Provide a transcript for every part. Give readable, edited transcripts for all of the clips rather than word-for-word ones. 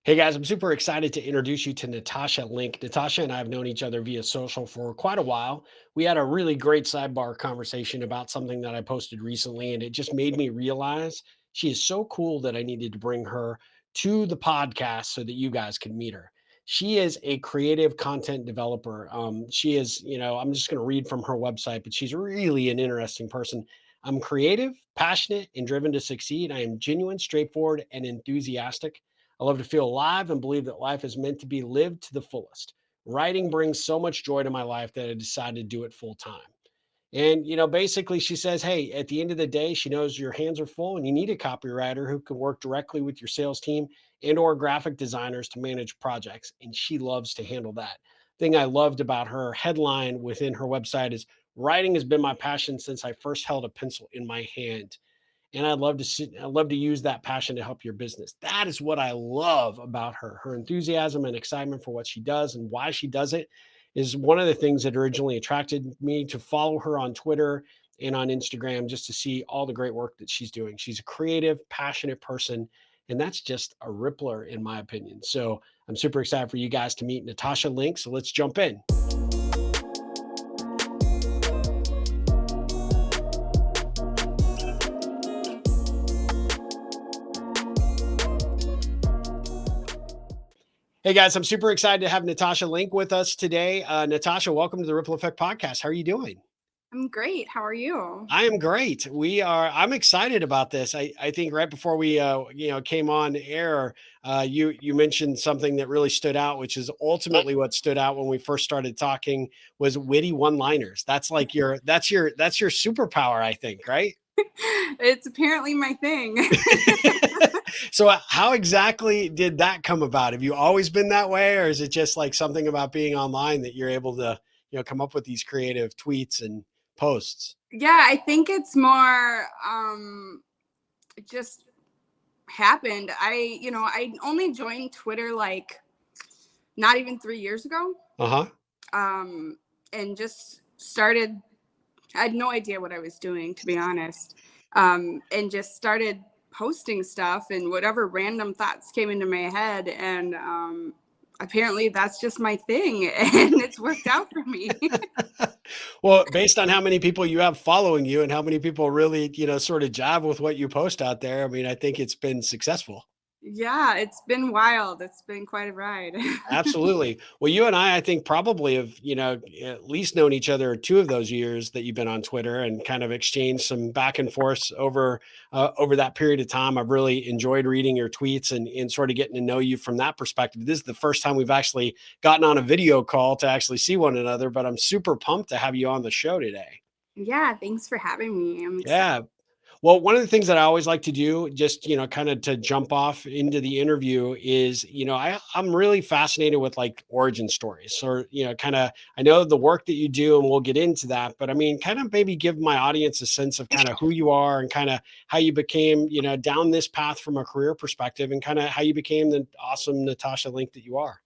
Hey guys, I'm super excited to introduce you to Natasha Link. Natasha and I have known each other via social for quite a while. We had a really great sidebar conversation about something that I posted recently, and it just made me realize she is so cool that I needed to bring her to the podcast so that you guys can meet her. She is a creative content developer. She is, I'm just going to read from her website, but she's really an interesting person. I'm creative, passionate, and driven to succeed. I am genuine, straightforward, and enthusiastic. I love to feel alive and believe that life is meant to be lived to the fullest. Writing brings so much joy to my life that I decided to do it full time. And, basically, she says, hey, at the end of the day, she knows your hands are full and you need a copywriter who can work directly with your sales team and/or graphic designers to manage projects. And she loves to handle that. Thing I loved about her headline within her website is writing has been my passion since I first held a pencil in my hand, and I'd love to use that passion to help your business. That is what I love about her. Her enthusiasm and excitement for what she does and why she does it is one of the things that originally attracted me to follow her on Twitter and on Instagram, just to see all the great work that she's doing. She's a creative, passionate person, and that's just a rippler in my opinion. So I'm super excited for you guys to meet Natasha Link. So let's jump in. Hey guys, I'm super excited to have Natasha Link with us today. Natasha, welcome to the Ripple Effect Podcast. How are you doing? I'm great. How are you? I am great. I'm excited about this. I think right before we came on air, you mentioned something that really stood out, which is ultimately what stood out when we first started talking was witty one-liners. That's your superpower, I think, right? It's apparently my thing. So how exactly did that come about? Have you always been that way, or is it just like something about being online that you're able to, come up with these creative tweets and posts? Yeah, I think it's more it just happened. I only joined Twitter like not even 3 years ago. Uh-huh. Um and just started I had no idea what I was doing, to be honest. And just started posting stuff and whatever random thoughts came into my head. And apparently that's just my thing. And it's worked out for me. Well, based on how many people you have following you and how many people really, sort of jive with what you post out there, I mean, I think it's been successful. Yeah, it's been wild. It's been quite a ride. Absolutely. Well, you and I think probably have, at least known each other 2 of those years that you've been on Twitter and kind of exchanged some back and forth over that period of time. I've really enjoyed reading your tweets and sort of getting to know you from that perspective. This is the first time we've actually gotten on a video call to actually see one another, but I'm super pumped to have you on the show today. Yeah, thanks for having me. I'm excited. Yeah. Well, one of the things that I always like to do, just kind of to jump off into the interview, is I'm really fascinated with like origin stories, or kind of I know the work that you do, and we'll get into that. But I mean, kind of maybe give my audience a sense of kind of who you are and kind of how you became down this path from a career perspective, and kind of how you became the awesome Natasha Link that you are.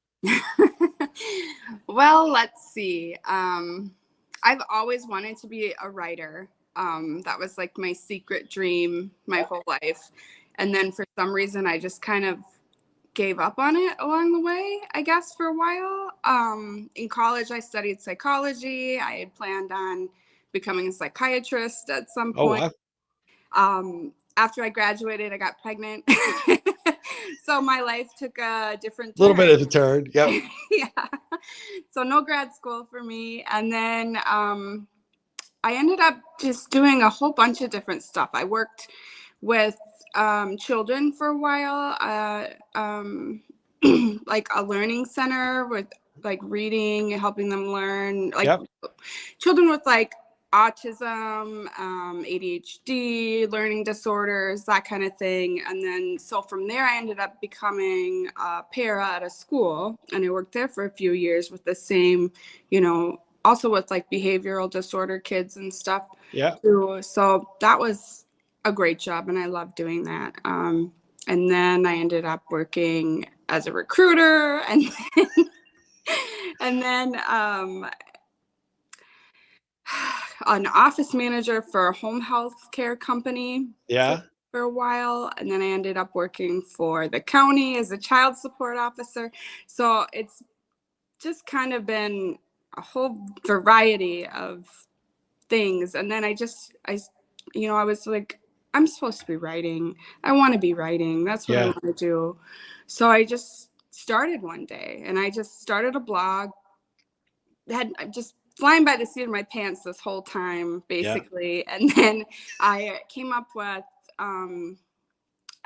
Well, let's see. I've always wanted to be a writer. That was like my secret dream my whole life. And then for some reason, I just kind of gave up on it along the way, I guess, for a while. In college, I studied psychology. I had planned on becoming a psychiatrist at some Oh, point. wow. After I graduated, I got pregnant. So my life took a different A little bit turn. of a turn. Yep. Yeah. So no grad school for me. And then I ended up just doing a whole bunch of different stuff. I worked with children for a while, like a learning center with like reading, helping them learn, like Yep. children with like autism, ADHD, learning disorders, that kind of thing. And then so from there, I ended up becoming a para at a school, and I worked there for a few years with the same, also with like behavioral disorder kids and stuff Yeah. too. So that was a great job, and I loved doing that. And then I ended up working as a recruiter, and then an office manager for a home health care company for, Yeah. for a while, and then I ended up working for the county as a child support officer. So it's just kind of been a whole variety of things. And then I was like, I'm supposed to be writing. I want to be writing. That's what I Yeah. want to do. So I just started one day, and I just started a blog. I'm just flying by the seat of my pants this whole time, Yeah. basically. And then I came up with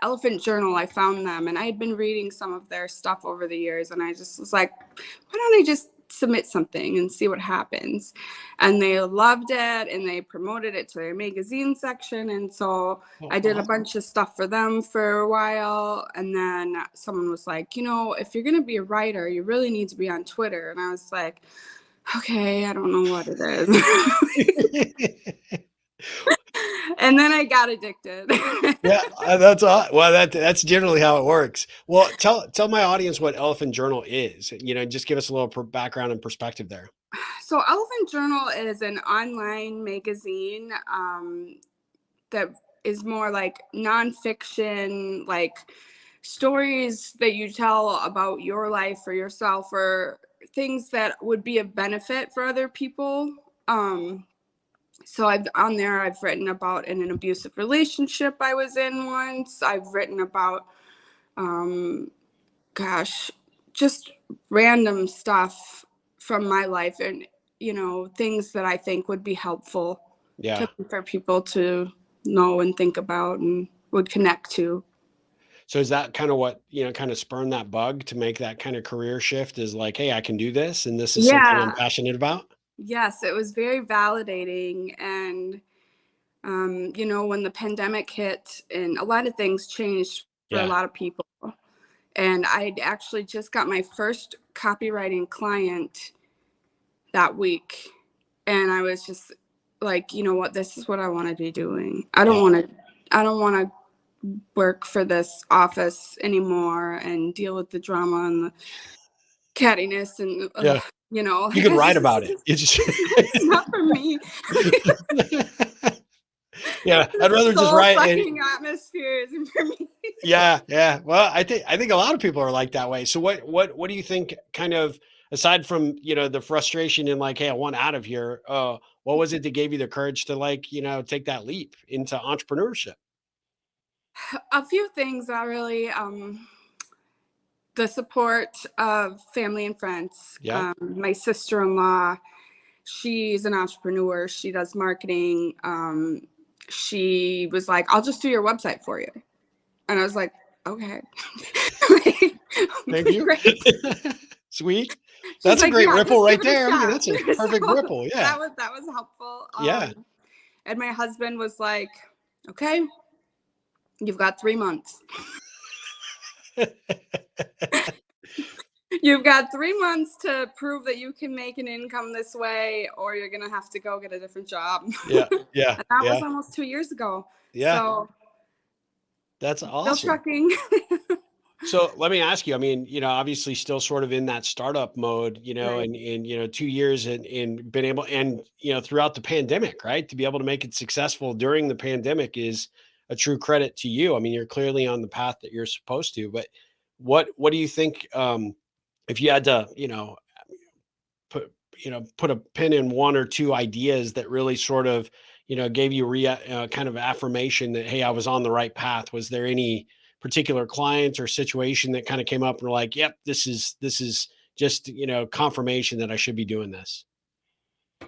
Elephant Journal. I found them, and I had been reading some of their stuff over the years, and I just was like, why don't I just submit something and see what happens? And they loved it, and they promoted it to their magazine section. And so Oh, I did a awesome. bunch of stuff for them for a while. And then someone was like, if you're going to be a writer, you really need to be on Twitter. And I was like, okay, I don't know what it is. And then I got addicted. Yeah, well, that's generally how it works. Well, tell my audience what Elephant Journal is. Just give us a little background and perspective there. So Elephant Journal is an online magazine that is more like nonfiction, like stories that you tell about your life or yourself, or things that would be of benefit for other people. So I've written about an abusive relationship I was in once. I've written about, gosh, just random stuff from my life, and things that I think would be helpful Yeah. for people to know and think about and would connect to. So is that kind of what, kind of spurned that bug to make that kind of career shift, is like, hey, I can do this and this is something I'm Yeah. passionate about? Yes, it was very validating. And when the pandemic hit and a lot of things changed for a Yeah. lot of people. And I actually just got my first copywriting client that week. And I was just like, you know what, this is what I want to be doing. I Yeah. don't want to work for this office anymore and deal with the drama and the cattiness and Yeah. You like could I write just, about it. It's it's not for me. Yeah, I'd The rather just soul write and sucking atmosphere isn't for me. yeah, yeah. Well, I think a lot of people are like that way. So what do you think, kind of, aside from, the frustration and like, hey, I want out of here, what was it that gave you the courage to, like, take that leap into entrepreneurship? A few things that really, the support of family and friends. Yeah. My sister-in-law, she's an entrepreneur. She does marketing. She was like, I'll just do your website for you. And I was like, okay. Like, Thank you. great. Sweet. She's That's a like, great yeah, ripple just give right it a there. I mean, shot. that's a perfect So ripple. Yeah. that was helpful. Yeah. And my husband was like, okay, you've got 3 months. You've got 3 months to prove that you can make an income this way, or you're going to have to go get a different job. Yeah. Yeah. And that Yeah. was almost 2 years ago. Yeah. So That's still awesome. trucking. So let me ask you, I mean, obviously still sort of in that startup mode, Right. and 2 years and been able, and, throughout the pandemic, right? To be able to make it successful during the pandemic is a true credit to you. I mean, you're clearly on the path that you're supposed to, but what do you think, if you had to, put a pin in one or two ideas that really sort of, gave you kind of affirmation that, hey, I was on the right path? Was there any particular client or situation that kind of came up and were like, yep, this is just, confirmation that I should be doing this?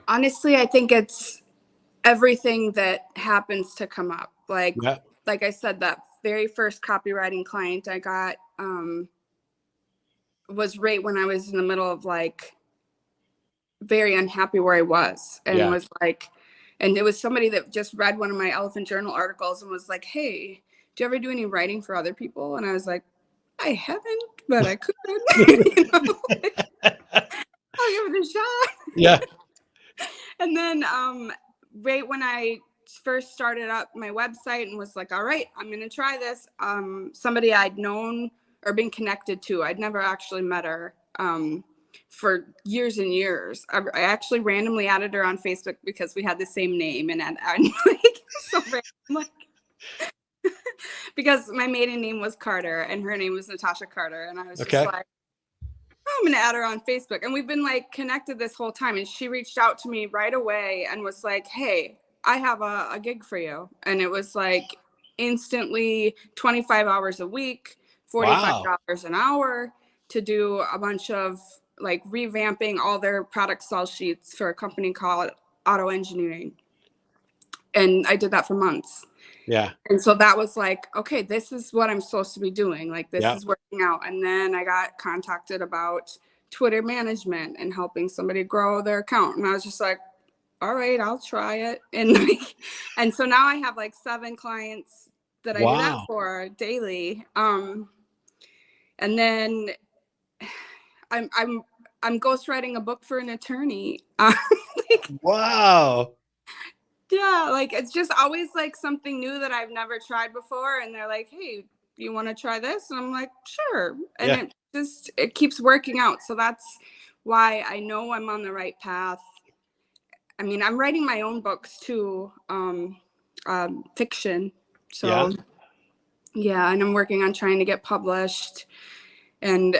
Honestly, I think it's everything that happens to come up. Yeah. Like I said, that very first copywriting client I got was right when I was in the middle of like very unhappy where I was, and Yeah. was like, and it was somebody that just read one of my Elephant Journal articles and was like, hey, do you ever do any writing for other people? And I was like, I haven't, but I could. I'll give it a shot. Yeah. And then right when I first started up my website and was like, all right, I'm going to try this, somebody I'd known or been connected to, I'd never actually met her, for years and years. I actually randomly added her on Facebook because we had the same name, and like, so random, like, because my maiden name was Carter and her name was Natasha Carter. And I was just Okay. like, oh, I'm going to add her on Facebook. And we've been like connected this whole time. And she reached out to me right away and was like, hey, I have a gig for you. And it was like instantly 25 hours a week, Wow. $45 an hour to do a bunch of like revamping all their product sell sheets for a company called Auto Engineering. And I did that for months. Yeah. And so that was like, okay, this is what I'm supposed to be doing. Like, this Yeah. is working out. And then I got contacted about Twitter management and helping somebody grow their account. And I was just like, all right, I'll try it. And like, and so now I have like 7 clients that I do that Wow. for daily. And then I'm ghostwriting a book for an attorney. Wow. Yeah, like it's just always like something new that I've never tried before. And they're like, hey, you want to try this? And I'm like, sure. And Yeah. it keeps working out. So that's why I know I'm on the right path. I mean, I'm writing my own books too, fiction. Yeah. So yeah, and I'm working on trying to get published. And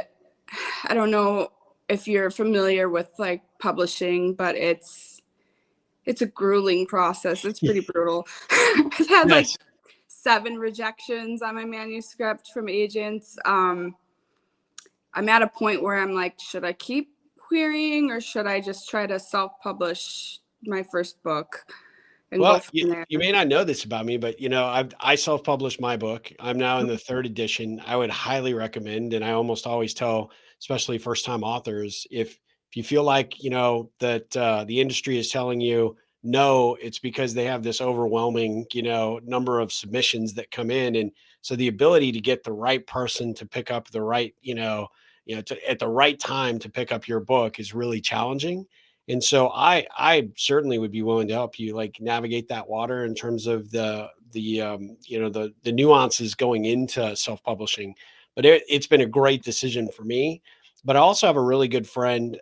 I don't know if you're familiar with like publishing, but it's a grueling process. It's pretty brutal. I've had like Yes. 7 rejections on my manuscript from agents. I'm at a point where I'm like, should I keep querying or should I just try to self-publish my first book and go Well, from there? you may not know this about me, but I self-published my book. I'm now in the 3rd edition. I would highly recommend, and I almost always tell, especially first-time authors, if you feel like that the industry is telling you no, it's because they have this overwhelming number of submissions that come in, and so the ability to get the right person to pick up the right at the right time to pick up your book is really challenging. And so I certainly would be willing to help you like navigate that water in terms of the nuances going into self-publishing. But it's been a great decision for me. But I also have a really good friend,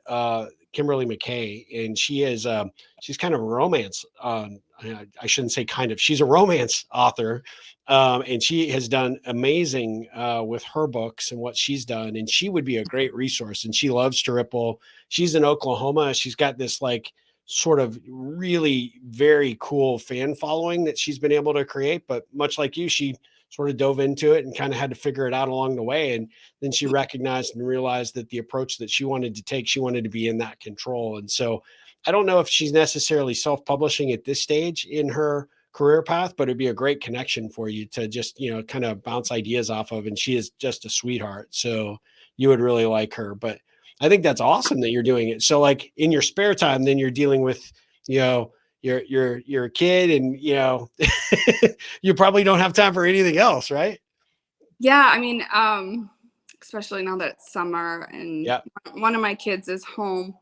Kimberly McKay, and she's kind of a romance. I shouldn't say kind of. She's a romance author, and she has done amazing with her books and what she's done. And she would be a great resource. And she loves to ripple. She's in Oklahoma. She's got this like sort of really very cool fan following that she's been able to create. But much like you, she sort of dove into it and kind of had to figure it out along the way. And then she recognized and realized that the approach that she wanted to take, she wanted to be in that control. And so I don't know if she's necessarily self-publishing at this stage in her career path, but it'd be a great connection for you to just, kind of bounce ideas off of. And she is just a sweetheart. So you would really like her. But I think that's awesome that you're doing it. So like in your spare time, then you're dealing with, your kid and you probably don't have time for anything else, right? Yeah, I mean, especially now that it's summer and Yeah. one of my kids is home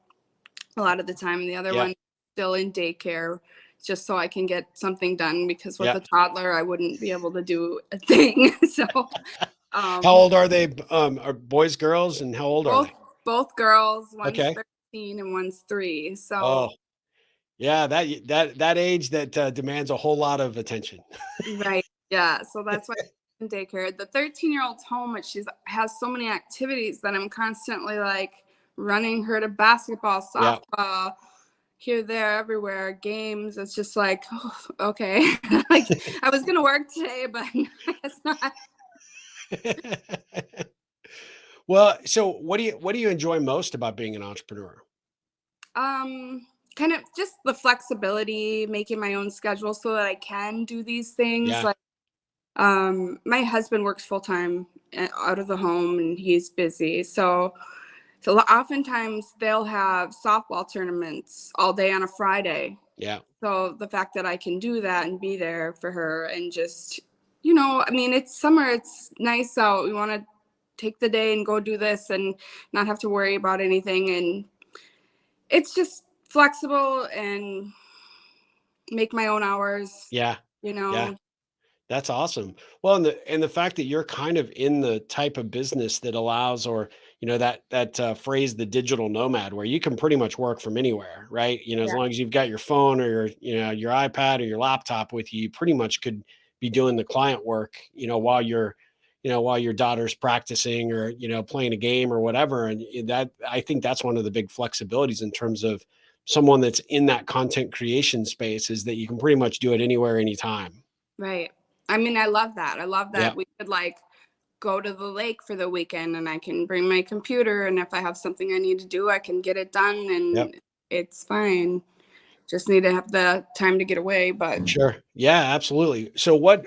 a lot of the time and the other Yeah. one still in daycare just so I can get something done because with Yeah. a toddler I wouldn't be able to do a thing. So How um old are they? Are boys, girls, and how old are both they? both girls, one's Okay. 13 and one's 3. So Oh, yeah, that age that demands a whole lot of attention. right. Yeah. So that's why I'm in daycare. The 13-year-old's home, but she's has so many activities that I'm constantly like running her to basketball, Yeah. softball, here, there, everywhere, games. It's just like, oh, okay. Like I was gonna work today, but it's not. Well, so what do you enjoy most about being an entrepreneur? Um, Kind of just the flexibility, making my own schedule so that I can do these things. Yeah. Like my husband works full time out of the home and he's busy. So oftentimes they'll have softball tournaments all day on a Friday. Yeah. So the fact that I can do that and be there for her and just, I mean, it's summer, it's nice out. We want to take the day and go do this and not have to worry about anything. And it's just flexible and make my own hours, Yeah. you Yeah. know. That's awesome. Well, and the fact that you're kind of in the type of business that allows, or that phrase, the digital nomad, where you can pretty much work from anywhere, right? As Yeah. long as you've got your phone or your iPad or your laptop with you, you pretty much could be doing the client work, while while your daughter's practicing or, playing a game or whatever. And that, I think that's one of the big flexibilities in terms of someone that's in that content creation space, is that you can pretty much do it anywhere, anytime. Right. I mean, I love that. I love that Yep. we could like go to the lake for the weekend and I can bring my computer, and if I have something I need to do, I can get it done Yep. and it's fine. Just need to have the time to get away, but Sure. Yeah, absolutely. So what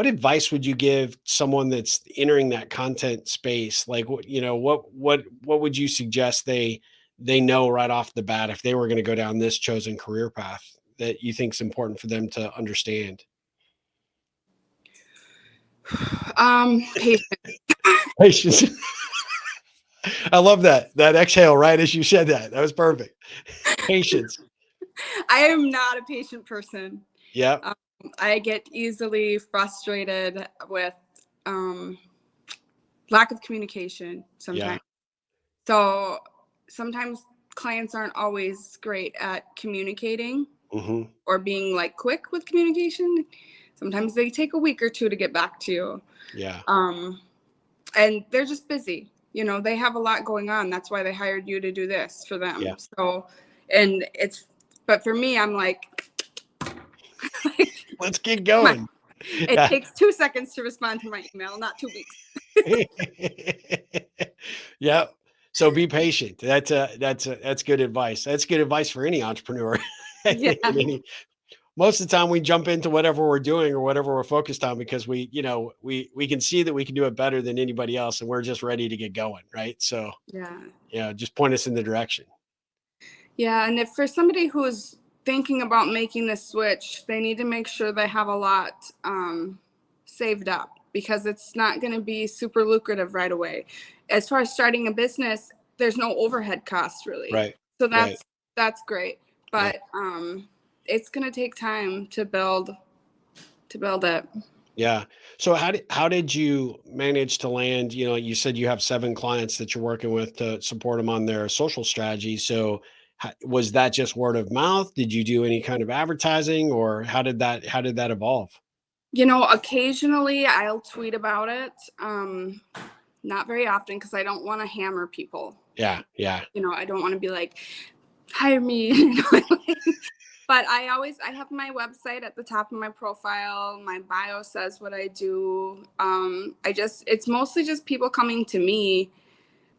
advice would you give someone that's entering that content space? Like what would you suggest they know right off the bat if they were going to go down this chosen career path that you think is important for them to understand? patience. Patience. I love that exhale right as you said that. That was perfect. Patience. I am not a patient person. Yeah. Um, I get easily frustrated with um, lack of communication Yeah. sometimes. So sometimes clients aren't always great at communicating Hmm. or being like quick with communication. Sometimes they take a week or two to get back to you. Yeah. Um, and they're just busy. They have a lot going on. That's why they hired you to do this for them. Yeah. So, but for me, I'm like, Let's get come on. going. It Yeah. takes 2 seconds to respond to my email, not 2 weeks. Yeah. So be patient. That's good advice. That's good advice for any entrepreneur. I Yeah. think most of the time we jump into whatever we're doing or whatever we're focused on because we can see that we can do it better than anybody else and we're just ready to get going, right? So, Yeah. just point us in the direction. Yeah. And if for somebody who's thinking about making the switch, they need to make sure they have a lot saved up, because it's not going to be super lucrative right away. As far as starting a business, there's no overhead costs really. Right. So Right. that's great. Yeah. But it's going to take time to build it. Yeah. So how did you manage to land, you said you have 7 clients that you're working with to support them on their social strategy. So was that just word of mouth? Did you do any kind of advertising, or how did that evolve? Occasionally I'll tweet about it. Not very often, because I don't want to hammer people. Yeah. Yeah. I don't want to be like, hire me. But I have my website at the top of my profile. My bio says what I do. It's mostly just people coming to me,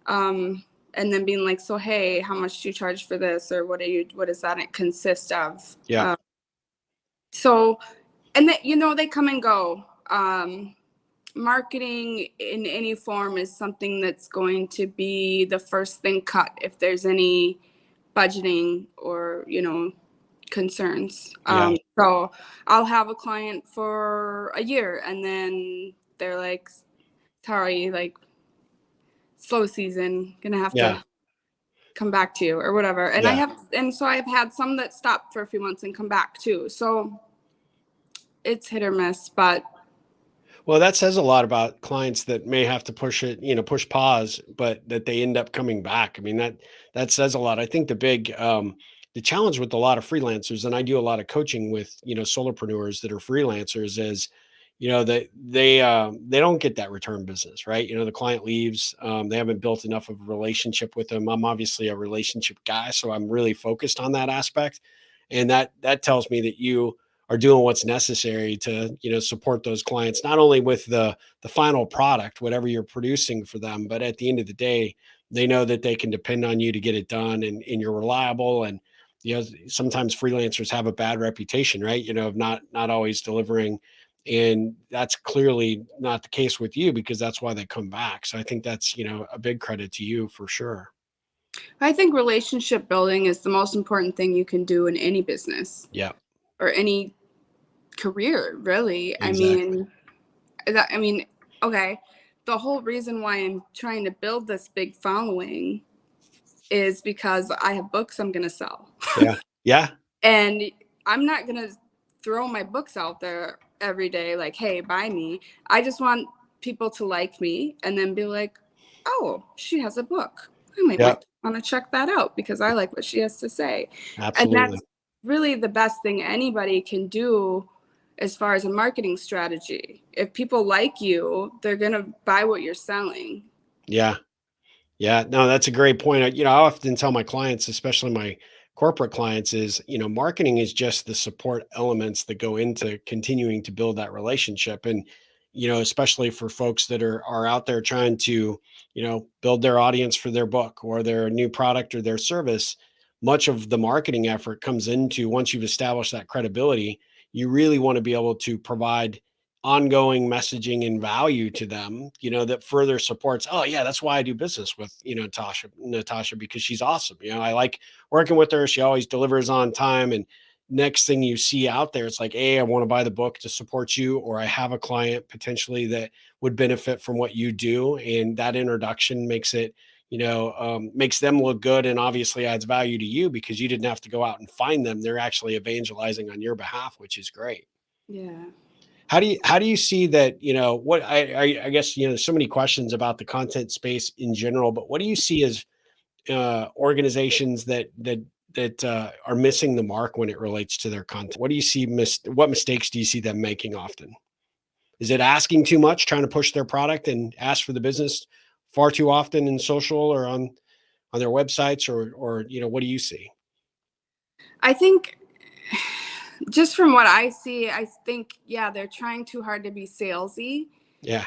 and then being like, so, hey, how much do you charge for this? Or what does that consist of? Yeah. So, and that, they come and go. Marketing in any form is something that's going to be the first thing cut if there's any budgeting or concerns. Yeah. So I'll have a client for a year and then they're like, sorry, like, slow season, gonna have Yeah. to come back to you or whatever. And Yeah. so I've had some that stop for a few months and come back too. So it's hit or miss, but Well, that says a lot about clients that may have to push pause, but that they end up coming back. I mean, that says a lot. I think the challenge with a lot of freelancers, and I do a lot of coaching with, solopreneurs that are freelancers, is, that they don't get that return business, right? The client leaves, they haven't built enough of a relationship with them. I'm obviously a relationship guy, so I'm really focused on that aspect. And that tells me that you are doing what's necessary to support those clients, not only with the final product, whatever you're producing for them, but at the end of the day they know that they can depend on you to get it done, and you're reliable. And sometimes freelancers have a bad reputation, right, of not always delivering, and that's clearly not the case with you, because that's why they come back. So I think that's a big credit to you for sure. I think relationship building is the most important thing you can do in any business Yeah, or any career, really. exactly. I mean, okay, the whole reason why I'm trying to build this big following is because I have books I'm going to sell. Yeah. Yeah. And I'm not going to throw my books out there every day like, hey, buy me. I just want people to like me and then be like, oh, she has a book. I might Yeah. want to check that out because I like what she has to say. And Absolutely. that's really the best thing anybody can do as far as a marketing strategy. If people like you, they're going to buy what you're selling. Yeah. Yeah, no, that's a great point. I often tell my clients, especially my corporate clients, is, marketing is just the support elements that go into continuing to build that relationship. And, especially for folks that are out there trying to, build their audience for their book or their new product or their service, much of the marketing effort comes into once you've established that credibility, you really want to be able to provide ongoing messaging and value to them, that further supports, oh yeah, that's why I do business with, Natasha, because she's awesome. I like working with her. She always delivers on time. And next thing you see out there, it's like, hey, I want to buy the book to support you, or I have a client potentially that would benefit from what you do. And that introduction makes it, makes them look good, and obviously adds value to you because you didn't have to go out and find them. They're actually evangelizing on your behalf, which is great. Yeah. How do you see that, what I guess, there's so many questions about the content space in general, but what do you see as organizations that are missing the mark when it relates to their content? What do you see what mistakes do you see them making often? Is it asking too much, trying to push their product and ask for the business far too often in social or on their websites, or what do you see? I think just from what I see, I think, yeah, they're trying too hard to be salesy. Yeah.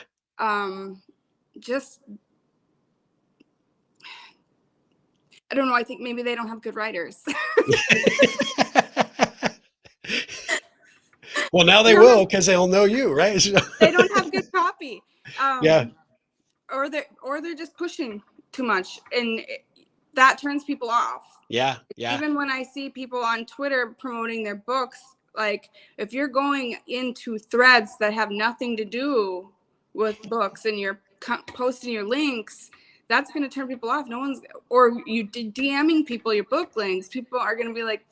Just, I don't know. I think maybe they don't have good writers. Well, now they will, because they'll know you, right? They don't have good copy. Yeah. Or they're just pushing too much, and that turns people off. Yeah. Yeah. Even when I see people on Twitter promoting their books, like if you're going into threads that have nothing to do with books and you're posting your links, that's going to turn people off. No one's, or you DMing people your book links, people are going to be like,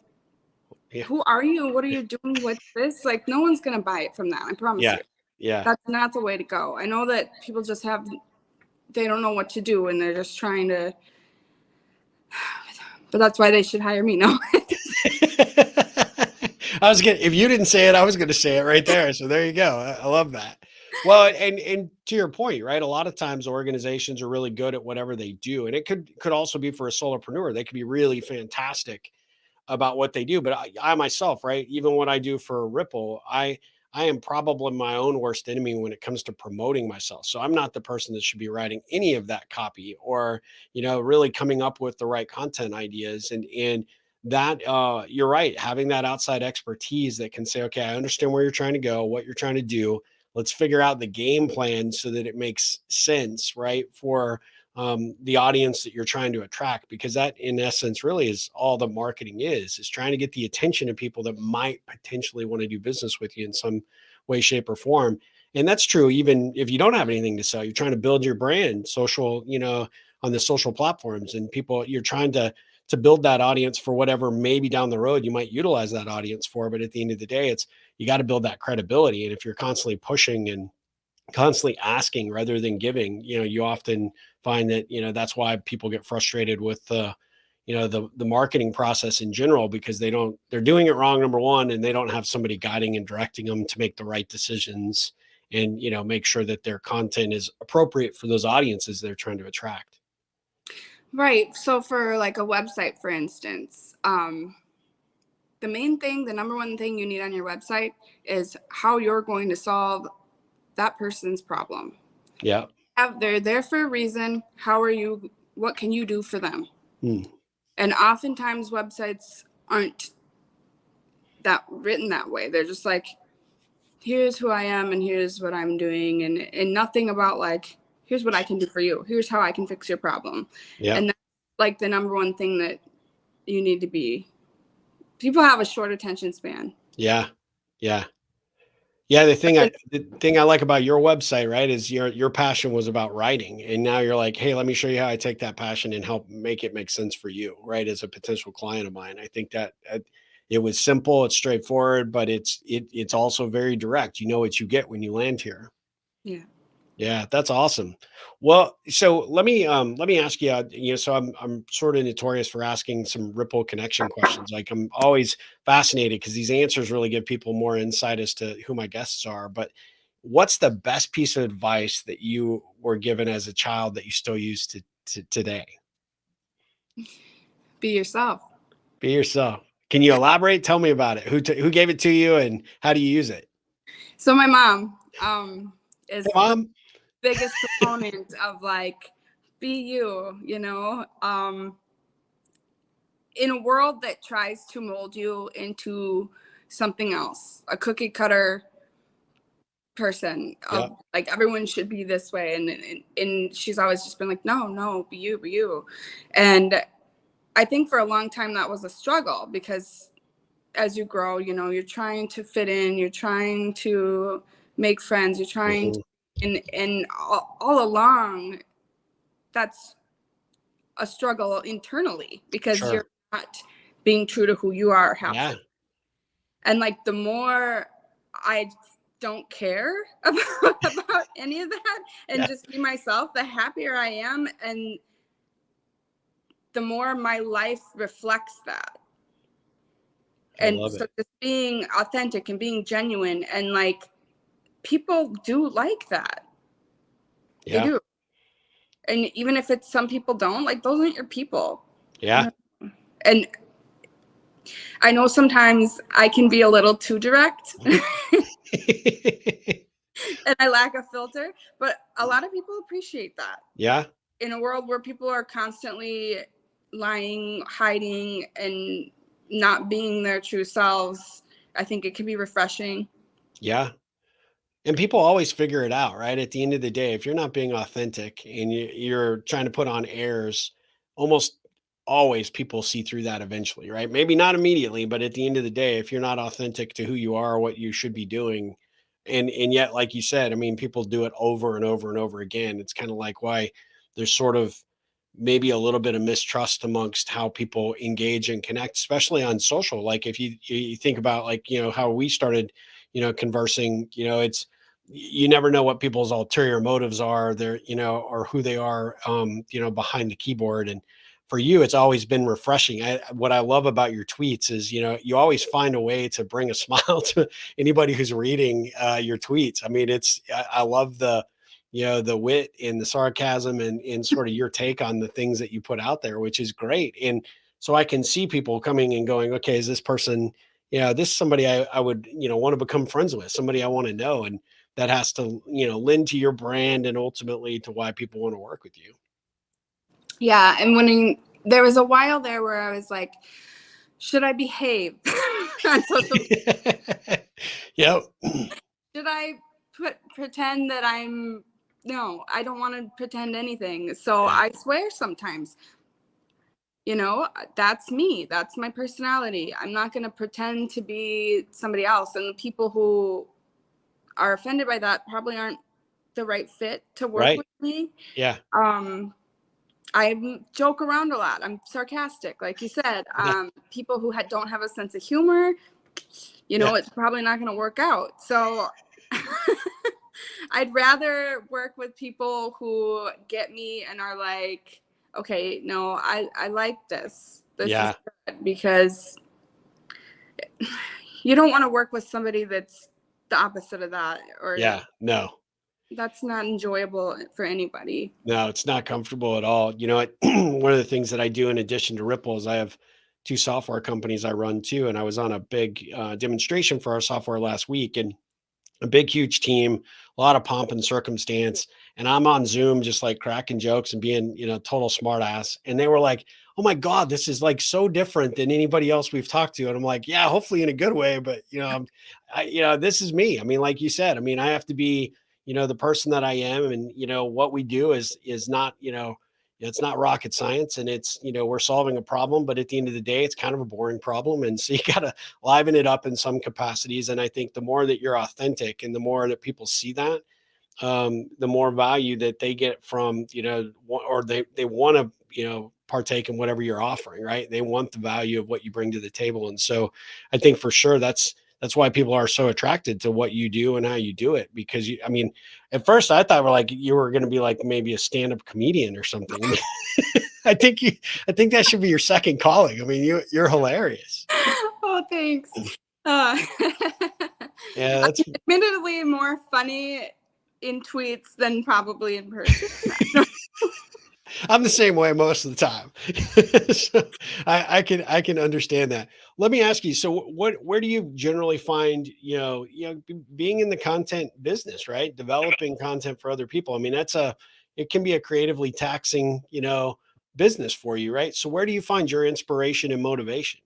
Yeah. who are you? What are you doing with this? Like, no one's going to buy it from that. I promise Yeah. you. Yeah. That's not the way to go. I know that people just they don't know what to do and they're just trying to, but that's why they should hire me. No. If you didn't say it, I was gonna say it right there. So there you go. I love that. Well, and to your point, right? A lot of times organizations are really good at whatever they do. And it could also be for a solopreneur. They could be really fantastic about what they do. But I myself, right? Even what I do for Ripple, I am probably my own worst enemy when it comes to promoting myself. So I'm not the person that should be writing any of that copy, or, really coming up with the right content ideas. And that you're right, having that outside expertise that can say, okay, I understand where you're trying to go, what you're trying to do. Let's figure out the game plan so that it makes sense, right? For the audience that you're trying to attract, because that in essence really is all the marketing is trying to get the attention of people that might potentially want to do business with you in some way, shape, or form. And that's true even if you don't have anything to sell. You're trying to build your brand social, on the social platforms, and people, you're trying to build that audience for whatever maybe down the road you might utilize that audience for. But at the end of the day, it's, you got to build that credibility. And if you're constantly pushing and constantly asking rather than giving, you often find that, that's why people get frustrated with the marketing process in general, because they're doing it wrong, number one, and they don't have somebody guiding and directing them to make the right decisions, and make sure that their content is appropriate for those audiences they're trying to attract. Right. So for like a website, for instance, the number one thing you need on your website is how you're going to solve that person's problem. Yeah. They're there for a reason. What can you do for them? Hmm. And oftentimes websites aren't that written that way. They're just like, here's who I am and here's what I'm doing, and nothing about like, here's what I can do for you. Here's how I can fix your problem. Yeah. And that's like the number one thing that you need to be. People have a short attention span. Yeah. Yeah. Yeah, the thing I like about your website, right, is your passion was about writing, and now you're like, hey, let me show you how I take that passion and help make it make sense for you, right, as a potential client of mine. I think that it was simple, it's straightforward, but it's also very direct. You know what you get when you land here. Yeah. Yeah, that's awesome. Well, so let me ask you, so I'm sort of notorious for asking some ripple connection questions. Like I'm always fascinated because these answers really give people more insight as to who my guests are. But what's the best piece of advice that you were given as a child that you still use to today? Be yourself. Be yourself. Can you elaborate? Tell me about it. Who gave it to you and how do you use it? So my mom Hey, is the mom. biggest proponent of like be you, in a world that tries to mold you into something else, a cookie cutter person Yeah. of like everyone should be this way, and she's always just been like, no, be you. And I think for a long time that was a struggle because as you grow, you're trying to fit in, you're trying to make friends, you're trying to, Mhm. and all along that's a struggle internally because Sure. you're not being true to who you are half the Yeah. time. And like the more I don't care about any of that and Yeah. just be myself, the happier I am, and the more my life reflects that. I And love so it. just being authentic and being genuine, and like people do like that. They Yeah. do. And even if it's some people don't, like those aren't your people. I Yeah. don't, and I know sometimes I can be a little too direct and I lack a filter, but a lot of people appreciate that. Yeah. In a world where people are constantly lying, hiding, and not being their true selves, I think it can be refreshing. Yeah. And people always figure it out, right? At the end of the day, if you're not being authentic and you're trying to put on airs, almost always people see through that eventually, right? Maybe not immediately, but at the end of the day, if you're not authentic to who you are or what you should be doing, and yet, like you said, I mean, people do it over and over and over again. It's kind of like why there's sort of maybe a little bit of mistrust amongst how people engage and connect, especially on social. Like if you think about like how we started, conversing, it's you never know what people's ulterior motives are there, or who they are, behind the keyboard. And for you, it's always been refreshing. What I love about your tweets is, you always find a way to bring a smile to anybody who's reading your tweets. I mean, I love the wit and the sarcasm and sort of your take on the things that you put out there, which is great. And so I can see people coming and going, okay, is this person, this is somebody I would, want to become friends with, somebody I want to know. And that has to, lend to your brand and ultimately to why people want to work with you. Yeah, and there was a while there where I was like, should I behave on social media? Yep. Should I pretend that I'm no, I don't want to pretend anything. So Yeah. I swear sometimes, that's me. That's my personality. I'm not going to pretend to be somebody else. And the people who are offended by that probably aren't the right fit to work Right. with me. Yeah. Um, I joke around a lot. I'm sarcastic, like you said. Yeah. People who don't have a sense of humor, Yeah. it's probably not going to work out. So I'd rather work with people who get me and are like, okay, no, I like this. This is Yeah. good, because you don't want to work with somebody that's the opposite of that, or Yeah. No. that's not enjoyable for anybody. No, it's not comfortable at all. One of the things that I do in addition to Ripple is I have two software companies I run too. And I was on a big demonstration for our software last week and a big, huge team, a lot of pomp and circumstance. And I'm on Zoom, just like cracking jokes and being, total smart ass. And they were like, oh my God, this is like so different than anybody else we've talked to. And I'm like, yeah, hopefully in a good way. But, this is me. I mean, like you said, I mean, I have to be, the person that I am. And, what we do is not, it's not rocket science and it's, we're solving a problem, but at the end of the day, it's kind of a boring problem. And so you got to liven it up in some capacities. And I think the more that you're authentic and the more that people see that, the more value that they get from, or they want to, partake in whatever you're offering, right? They want the value of what you bring to the table. And so I think for sure that's why people are so attracted to what you do and how you do it. Because I mean, at first I thought like you were going to be like maybe a stand-up comedian or something. I think you, I think that should be your second calling. I mean, you're hilarious. Oh, thanks. Uh, Yeah, I'm that's admittedly more funny in tweets than probably in person. I'm the same way most of the time. So I can understand that. Let me ask you. So where do you generally find being in the content business, right? Developing content for other people. I mean, it can be a creatively taxing business for you, right? So where do you find your inspiration and motivation?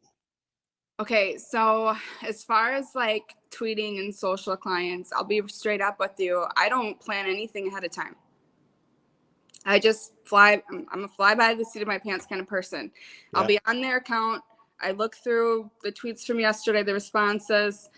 Okay, so as far as like tweeting and social clients, I'll be straight up with you. I don't plan anything ahead of time. I just fly. I'm a fly by the seat of my pants kind of person. I'll Yeah. be on their account. I look through the tweets from yesterday, the responses,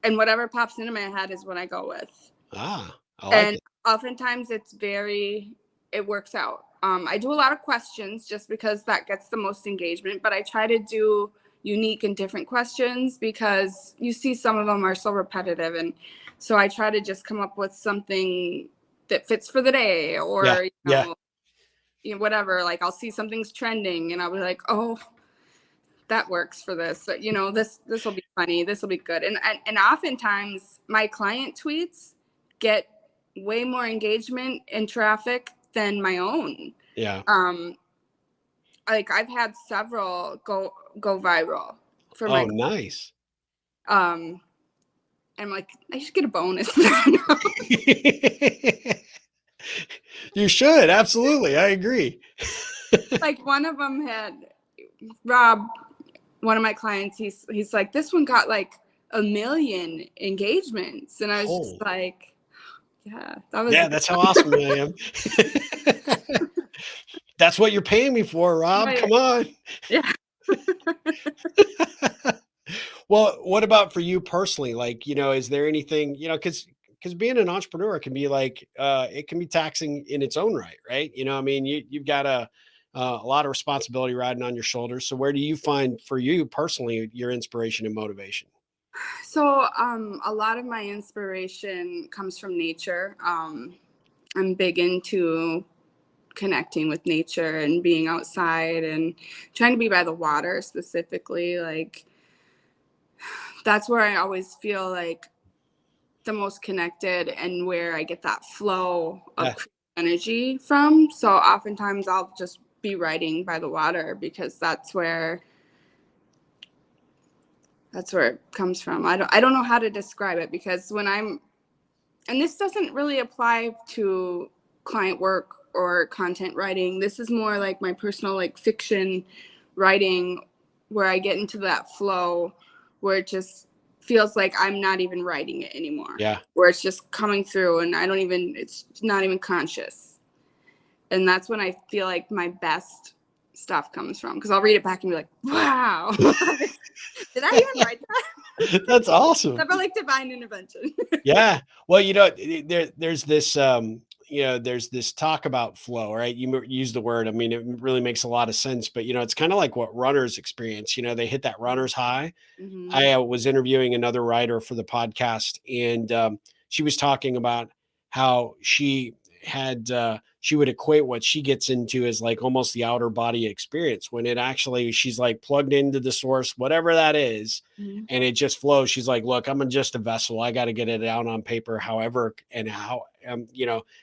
and whatever pops into my head is what I go with. I like And it. oftentimes it works out. I do a lot of questions just because that gets the most engagement, but I try to do unique and different questions because you see some of them are so repetitive. And so I try to just come up with something that fits for the day Yeah. or, Yeah. whatever. Like I'll see something's trending and I'll be like, oh, that works for this. But, this will be funny. This will be good. And oftentimes my client tweets get way more engagement and traffic than my own. Yeah. Um, like I've had several go viral for Oh, my nice. um. I'm like, I should get a bonus. You should, absolutely, I agree. Like one of them had Rob, one of my clients. He's like, this one got like 1 million engagements, and I was just Oh, like, yeah, that was yeah, that's how awesome I am. That's what you're paying me for, Rob, right. come on. Yeah. Well, what about for you personally? Like, is there anything, because being an entrepreneur can be like, it can be taxing in its own right, right? I mean, you've got a lot of responsibility riding on your shoulders. So where do you find for you personally your inspiration and motivation? So a lot of my inspiration comes from nature. I'm big into connecting with nature and being outside and trying to be by the water specifically. Like that's where I always feel like the most connected and where I get that flow of Yeah. energy from. So oftentimes I'll just be writing by the water because that's where it comes from. I don't know how to describe it because and this doesn't really apply to client work or content writing. This is more like my personal like fiction writing where I get into that flow where it just feels like I'm not even writing it anymore. Yeah. Where it's just coming through and it's not even conscious. And that's when I feel like my best stuff comes from because I'll read it back and be like, wow. Did I even write that? That's awesome. I felt like divine intervention. Yeah. Well, there's this talk about flow, right? Use the word. I mean, it really makes a lot of sense, but it's kind of like what runners experience. They hit that runner's high. Mm-hmm. I was interviewing another writer for the podcast, and she was talking about how she would equate what she gets into as like almost the outer body experience when it actually she's like plugged into the source, whatever that is, Mm-hmm. and it just flows. She's like, look, I'm just a vessel. I got to get it down on paper, however and how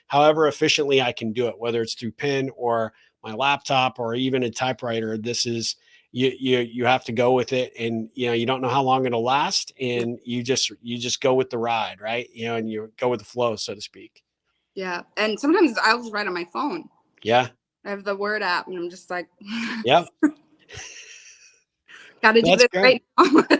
however efficiently I can do it, whether it's through pen or my laptop or even a typewriter. This is you have to go with it, and you don't know how long it'll last, and you just go with the ride, right? And you go with the flow, so to speak. Yeah. And sometimes I'll just write on my phone. Yeah. I have the Word app and I'm just like, Yep. got to do That's this great. right now.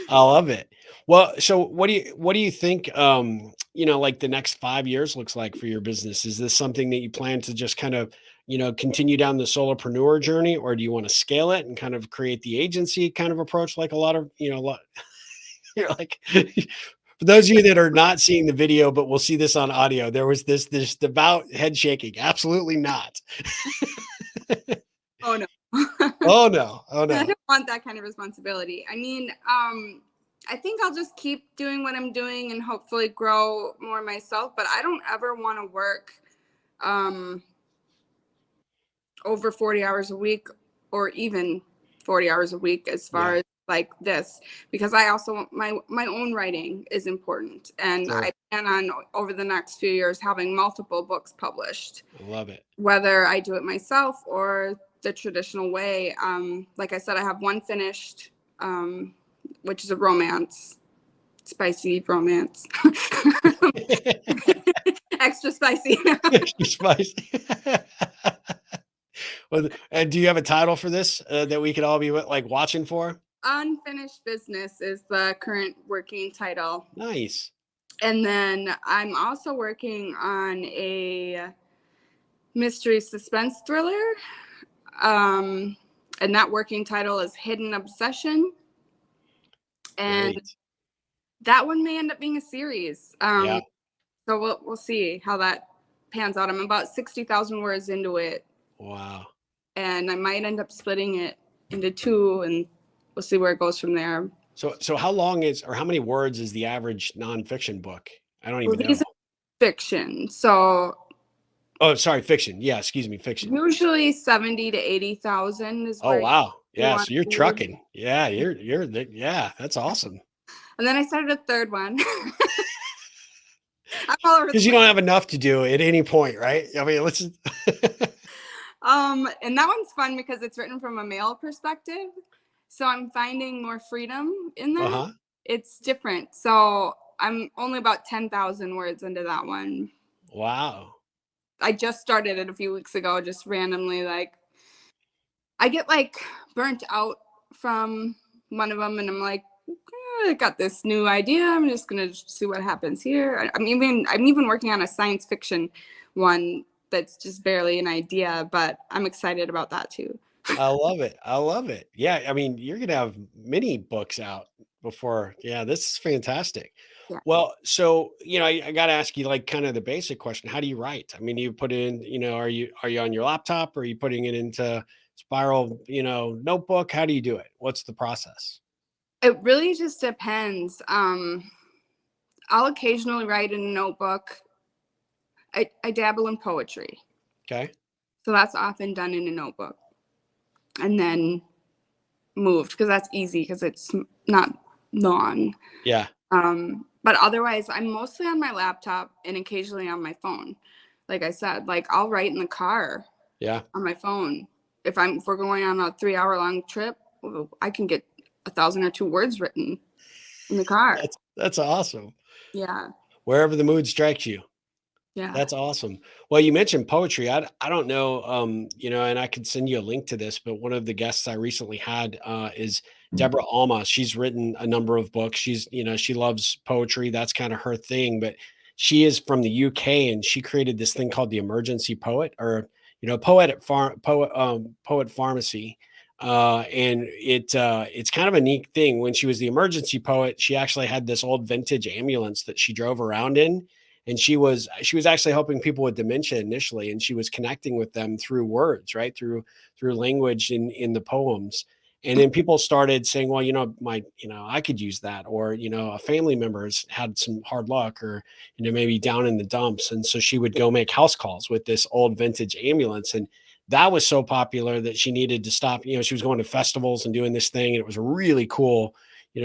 I love it. Well, so what do you think like the next 5 years looks like for your business? Is this something that you plan to just kind of, continue down the solopreneur journey, or do you want to scale it and kind of create the agency kind of approach like a lot of, a lot you're like for those of you that are not seeing the video, but we'll see this on audio, there was this devout head shaking. Absolutely not. Oh, no. Oh no. Oh I no. don't want that kind of responsibility. I mean, I think I'll just keep doing what I'm doing and hopefully grow more myself, but I don't ever want to work um over 40 hours a week, or even 40 hours a week, as far Yeah, as like this, because I also want my own writing is important, and sure. I plan on over the next few years having multiple books published, I love it. whether I do it myself or the traditional way. Like I said, I have one finished, which is a romance, spicy romance. Extra spicy. Extra spicy. Well, and do you have a title for this that we could all be like watching for? Unfinished Business is the current working title. Nice. And then I'm also working on a mystery suspense thriller. Um, and that working title is Hidden Obsession. And Great. that one may end up being a series. Yeah. So we'll see how that pans out. I'm about 60,000 words into it, Wow. and I might end up splitting it into two, and we'll see where it goes from there. So how long is, or how many words is the average nonfiction book? I don't Well, even know. these are fiction, so Oh, sorry, fiction. Yeah, excuse me, fiction. usually 70 to 80,000 is Oh, where wow. you Yeah, want so you're to be. trucking. Yeah, yeah, that's awesome. And then I started a third one. I'm all over the Because you place. don't have enough to do at any point, right? I mean, let's just And that one's fun because it's written from a male perspective. So I'm finding more freedom in that. Uh-huh. It's different. So I'm only about 10,000 words into that one. Wow. I just started it a few weeks ago, just randomly. Like, I get like burnt out from one of them, and I'm like, I got this new idea. I'm just gonna see what happens here. I'm even working on a science fiction one that's just barely an idea, but I'm excited about that too. I love it. I love it. Yeah, I mean, you're gonna have many books out before. Yeah, this is fantastic. Yeah. Well, so I got to ask you like kind of the basic question. How do you write? I mean, you put in, are you on your laptop, or are you putting it into spiral, notebook? How do you do it? What's the process? It really just depends. I'll occasionally write in a notebook. I dabble in poetry, Okay. so that's often done in a notebook, and then moved because that's easy because it's not long. Yeah. But otherwise, I'm mostly on my laptop and occasionally on my phone. Like I said, like I'll write in the car Yeah. on my phone. If we're going on a 3 hour long trip, I can get 1,000 or two words written in the car. That's awesome. Yeah, Wherever the mood strikes you. yeah. That's awesome. Well, you mentioned poetry. I don't know, and I could send you a link to this, but one of the guests I recently had is Deborah Alma. She's written a number of books. She loves poetry. That's kind of her thing, but she is from the UK, and she created this thing called the emergency poet, or, poet pharmacy. And it's kind of a neat thing. When she was the emergency poet, she actually had this old vintage ambulance that she drove around in, and she was actually helping people with dementia initially, and she was connecting with them through words, right, through language in the poems. And then people started saying, well, I could use that, or a family member has had some hard luck, or maybe down in the dumps, and so she would go make house calls with this old vintage ambulance. And that was so popular that she needed to stop. She was going to festivals and doing this thing, and it was a really cool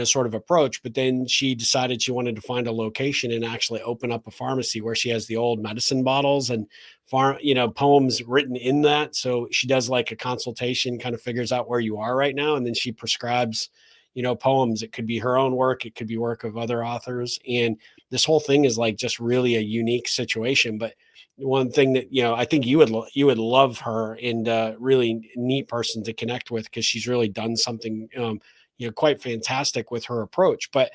sort of approach. But then she decided she wanted to find a location and actually open up a pharmacy where she has the old medicine bottles and poems written in that. So she does like a consultation, kind of figures out where you are right now, and then she prescribes, poems. It could be her own work, it could be work of other authors. And this whole thing is like just really a unique situation. But one thing that I think you would love her, and really neat person to connect with, because she's really done something quite fantastic with her approach. But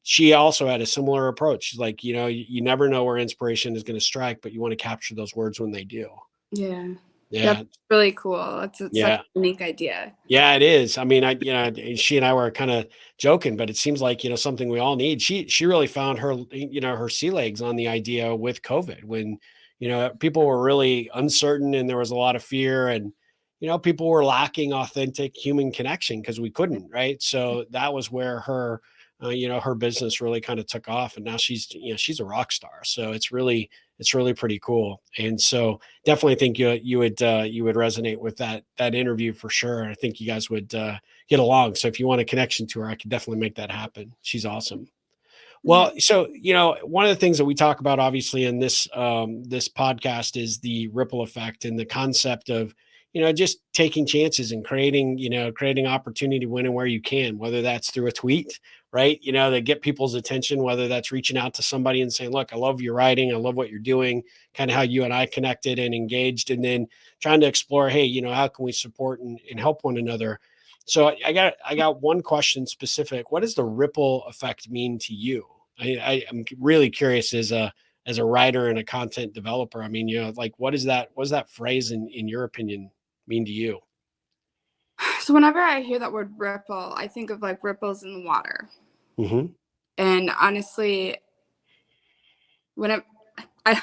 she also had a similar approach. She's like, you never know where inspiration is going to strike, but you want to capture those words when they do. Yeah. Yeah. That's really cool. It's such Yeah. a unique idea. Yeah, it is. I mean, she and I were kind of joking, but it seems like, something we all need. She really found her sea legs on the idea with COVID, when, people were really uncertain and there was a lot of fear, and, people were lacking authentic human connection because we couldn't, right? So that was where her her business really kind of took off, and now she's a rock star. So it's really pretty cool. And so definitely think you would resonate with that interview for sure. I think you guys would get along. So if you want a connection to her, I could definitely make that happen. She's awesome. Yeah. Well, so one of the things that we talk about, obviously, in this podcast is the ripple effect and the concept of just taking chances and creating opportunity when and where you can, whether that's through a tweet, right? That get people's attention, whether that's reaching out to somebody and saying, "Look, I love your writing, I love what you're doing," kind of how you and I connected and engaged, and then trying to explore, hey, how can we support and help one another. So I got one question specific. What does the ripple effect mean to you? I'm really curious as a writer and a content developer. I mean, like what does that phrase in your opinion mean to you? So whenever I hear that word ripple, I think of like ripples in the water. Hmm. And honestly, when I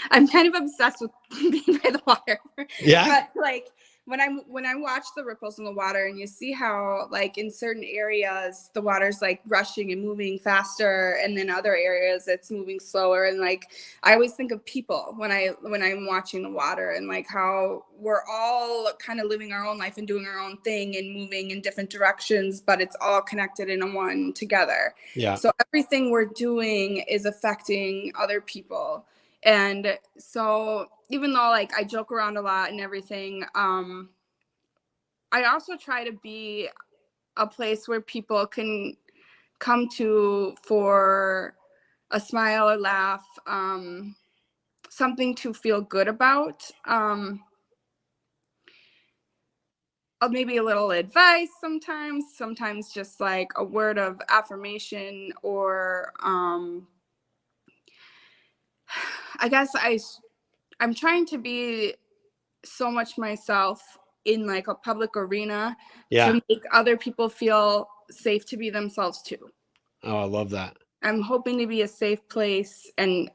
I'm kind of obsessed with being by the water. Yeah. But like when I watch the ripples in the water and you see how like in certain areas the water's like rushing and moving faster, and then other areas it's moving slower, and like I always think of people when I'm watching the water, and like how we're all kind of living our own life and doing our own thing and moving in different directions, but it's all connected in one together. Yeah. So everything we're doing is affecting other people. And so even though like I joke around a lot and everything, I also try to be a place where people can come to for a smile or laugh, something to feel good about, maybe a little advice sometimes just like a word of affirmation, or I guess I'm trying to be so much myself in like a public arena Yeah. to make other people feel safe to be themselves too. Oh, I love that. I'm hoping to be a safe place, and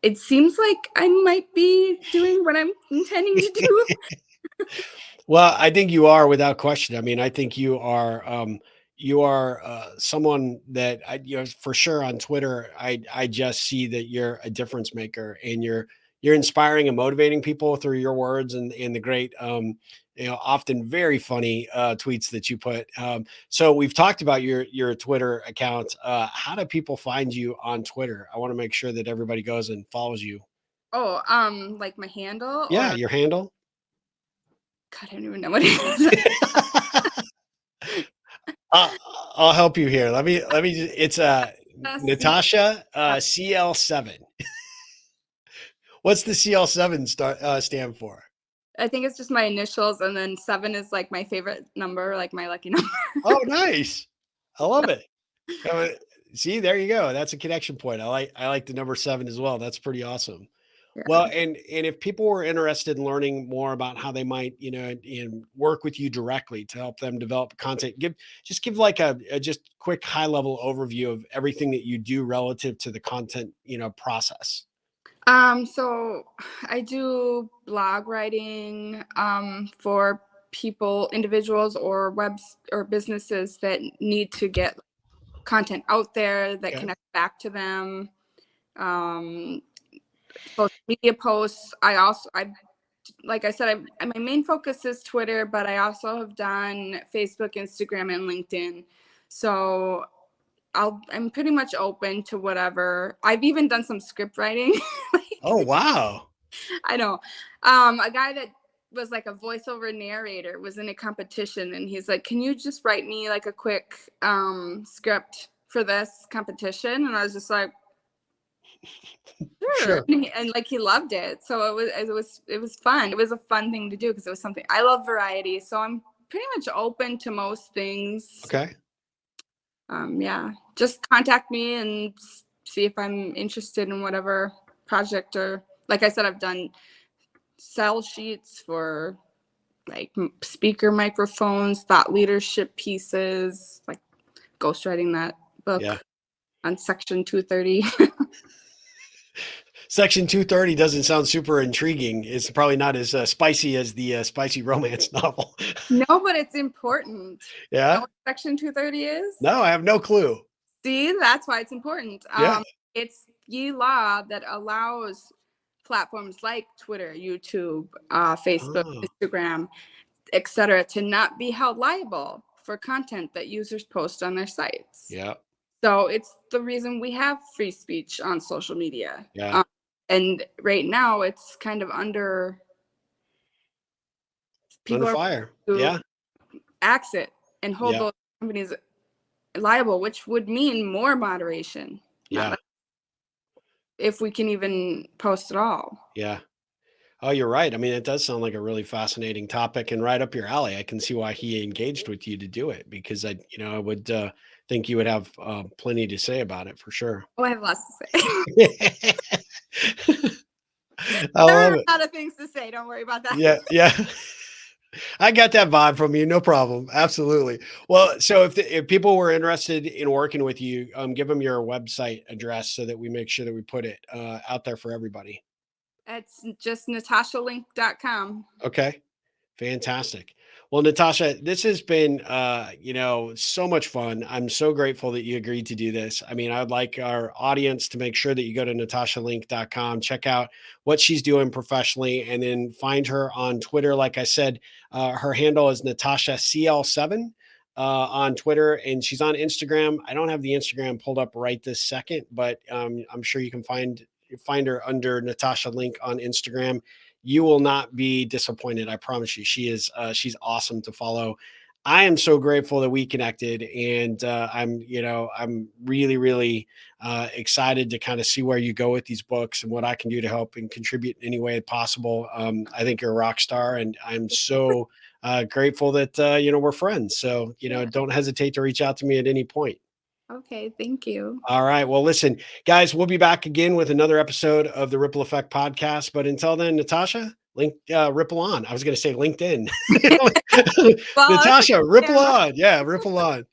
it seems like I might be doing what I'm intending to do. Well, I think you are without question. I mean, I think you are someone that for sure on Twitter. I just see that you're a difference maker, and you're inspiring and motivating people through your words and the great, often very funny tweets that you put. So we've talked about your Twitter account. How do people find you on Twitter? I want to make sure that everybody goes and follows you. Oh, like my handle, Yeah, or your handle. God, I don't even know what it is. Uh, I'll help you here. It's See, Natasha CL7. What's the CL7 stand for? I think it's just my initials, and then 7 is like my favorite number, like my lucky number. Oh, nice. I love it. Uh, See, there you go. That's a connection point. I like the number 7 as well. That's pretty awesome. Yeah. Well, and if people were interested in learning more about how they might, and work with you directly to help them develop content, give like a just quick high level overview of everything that you do relative to the content, process. So I do blog writing for people, individuals, or webs or businesses that need to get content out there that Okay. connects back to them. Um, Social media posts. I like I said, my main focus is Twitter, but I also have done Facebook, Instagram, and LinkedIn. So I'm pretty much open to whatever. I've even done some script writing. Oh, wow. I know. A guy that was like a voiceover narrator was in a competition, and he's like, "Can you just write me like a quick script for this competition?" And I was just like, "Sure." Sure. And like he loved it. So it was fun. It was a fun thing to do because it was something I love variety. So I'm pretty much open to most things. Okay. Yeah, just contact me and see if I'm interested in whatever project, or like I said, I've done sell sheets for like speaker microphones, thought leadership pieces, like ghostwriting that Yeah. book on Section 230. Section 230 doesn't sound super intriguing. It's probably not as spicy as the spicy romance novel. No, but it's important. You know Yeah. what Section 230 is? No, I have no clue. See, that's why it's important. Yeah. It's the law that allows platforms like Twitter, YouTube, Facebook, Oh, Instagram, etc., to not be held liable for content that users post on their sites. yeah. So it's the reason we have free speech on social media. Yeah. And right now, it's kind of under Under people are fire. to Yeah. axe it and hold Yeah. those companies liable, which would mean more moderation. Not Yeah. like if we can even post at all. Yeah. Oh, you're right. I mean, it does sound like a really fascinating topic and right up your alley. I can see why he engaged with you to do it because I would think you would have plenty to say about it for sure. Oh, I have lots to say. I There love are it. a lot of things to say. Don't worry about that. Yeah. Yeah. I got that vibe from you. No problem. Absolutely. Well, so if people were interested in working with you, give them your website address so that we make sure that we put it out there for everybody. It's just natashalink.com. Okay. Fantastic. Well, Natasha, this has been, so much fun. I'm so grateful that you agreed to do this. I mean, I'd like our audience to make sure that you go to natashalink.com, check out what she's doing professionally, and then find her on Twitter. Like I said, her handle is Natasha CL7 on Twitter, and she's on Instagram. I don't have the Instagram pulled up right this second, but I'm sure you can find her under Natasha Link on Instagram. You will not be disappointed. I promise you. She's awesome to follow. I am so grateful that we connected, and I'm really, really excited to kind of see where you go with these books and what I can do to help and contribute in any way possible. I think you're a rock star, and I'm so grateful that we're friends. So Yeah. don't hesitate to reach out to me at any point. Okay. Thank you. All right. Well, listen, guys, we'll be back again with another episode of the Ripple Effect podcast. But until then, Natasha, Ripple on. I was going to say LinkedIn. Well, Natasha, Ripple yeah. on. Yeah, Ripple on.